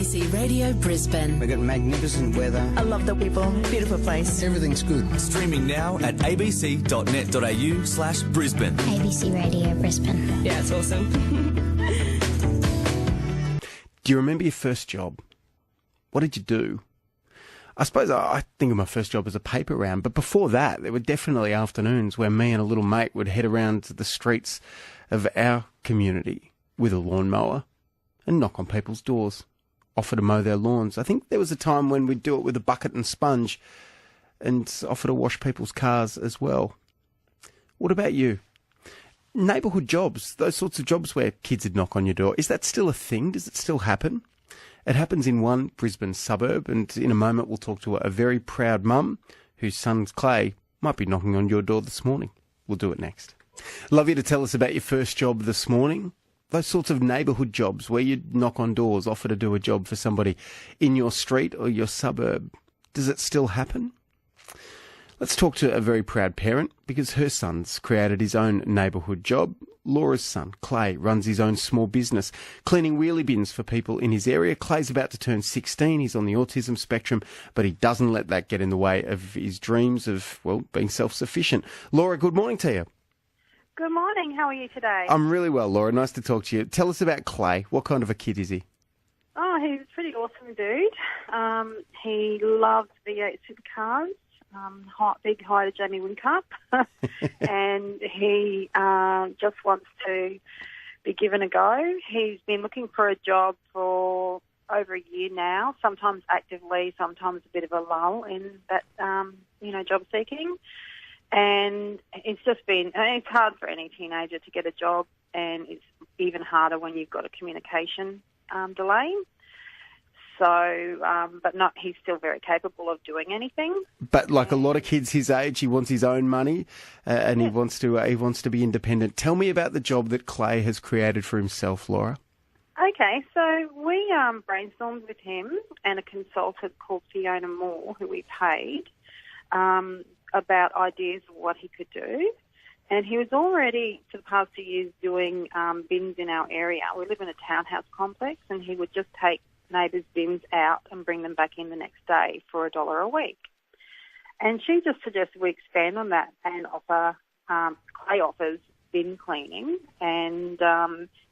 ABC Radio Brisbane. We've got magnificent weather. I love the people. Beautiful place. Everything's good. Streaming now at abc.net.au/Brisbane. ABC Radio Brisbane. Yeah, it's awesome. Do you remember your first job? What did you do? I suppose I think of my first job as a paper round, but before that, there were definitely afternoons where me and a little mate would head around to the streets of our community with a lawnmower and knock on people's doors, offer to mow their lawns. I think there was a time when we'd do it with a bucket and sponge and offer to wash people's cars as well. What about you? Neighbourhood jobs, those sorts of jobs where kids would knock on your door, is that still a thing? Does it still happen? It happens in one Brisbane suburb, and in a moment we'll talk to a very proud mum whose son Clay might be knocking on your door this morning. We'll do it next. Love you to tell us about your first job this morning. Those sorts of neighbourhood jobs where you knock on doors, offer to do a job for somebody in your street or your suburb. Does it still happen? Let's talk to a very proud parent because her son's created his own neighbourhood job. Laura's son, Clay, runs his own small business, cleaning wheelie bins for people in his area. Clay's about to turn 16. He's on the autism spectrum, but he doesn't let that get in the way of his dreams of, well, being self-sufficient. Laura, good morning to you. Good morning. How are you today? I'm really well, Laura. Nice to talk to you. Tell us about Clay. What kind of a kid is he? Oh, he's a pretty awesome dude. He loves V8 supercars. Big hi to Jamie Whincup. And he just wants to be given a go. He's been looking for a job for over a year now, sometimes actively, sometimes a bit of a lull in that, job seeking. And it's hard for any teenager to get a job, and it's even harder when you've got a communication delay. So, he's still very capable of doing anything. But like a lot of kids his age, he wants his own money, and he wants to be independent. Tell me about the job that Clay has created for himself, Laura. Okay, so we brainstormed with him and a consultant called Fiona Moore, who we paid, about ideas of what he could do. And he was already, for the past 2 years, doing bins in our area. We live in a townhouse complex, and he would just take neighbours' bins out and bring them back in the next day for $1 a week. And she just suggested we expand on that and offer, Clay offers bin cleaning. And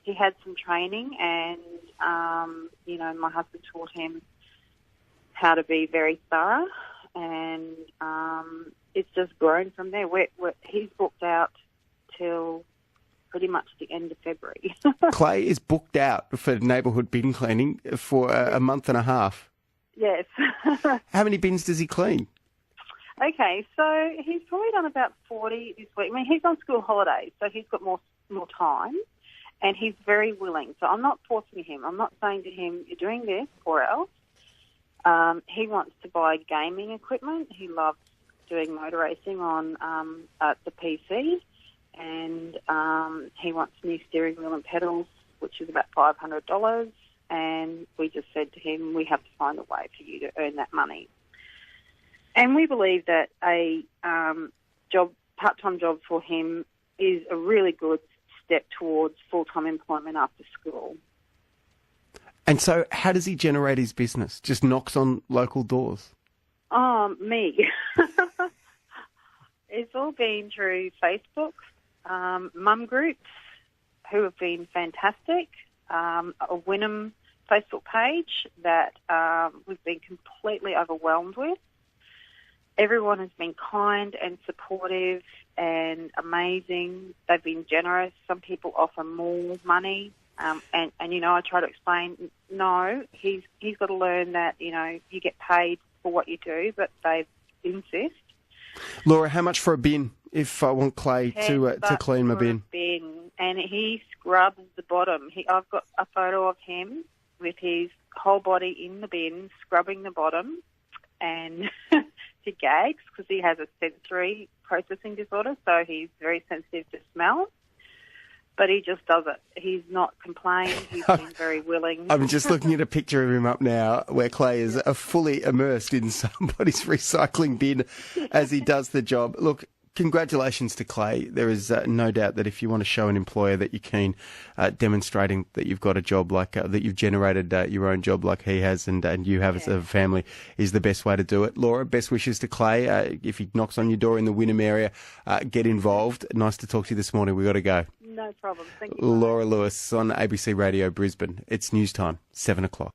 he had some training, and, my husband taught him how to be very thorough. And it's just grown from there. He's booked out till pretty much the end of February. Clay is booked out for neighbourhood bin cleaning for a month and a half. Yes. How many bins does he clean? Okay, so he's probably done about 40 this week. I mean, he's on school holidays, so he's got more time, and he's very willing. So I'm not forcing him. I'm not saying to him, you're doing this or else. He wants to buy gaming equipment. He loves doing motor racing on the PC. And he wants new steering wheel and pedals, which is about $500. And we just said to him, we have to find a way for you to earn that money. And we believe that a part-time job for him is a really good step towards full-time employment after school. And so how does he generate his business? Just knocks on local doors? Me. It's all been through Facebook. Mum groups who have been fantastic, a Wynnum Facebook page that we've been completely overwhelmed with. Everyone has been kind and supportive and amazing. They've been generous. Some people offer more money. I try to explain, no, he's got to learn that, you get paid for what you do, but they insist. Laura, how much for a bin if I want Clay to clean my bin? And he scrubs the bottom. I've got a photo of him with his whole body in the bin, scrubbing the bottom, and he gags because he has a sensory processing disorder, so he's very sensitive to smell. But he just does it. He's not complained. He's been very willing. I'm just looking at a picture of him up now where Clay is fully immersed in somebody's recycling bin as he does the job. Look, congratulations to Clay. There is no doubt that if you want to show an employer that you're keen, demonstrating that you've got a job like that, you've generated your own job like he has, and you have as a family, is the best way to do it. Laura, best wishes to Clay. If he knocks on your door in the Wynnum area, get involved. Nice to talk to you this morning. We've got to go. No problem. Thank you. Laura Lewis on ABC Radio Brisbane. It's news time, 7 o'clock.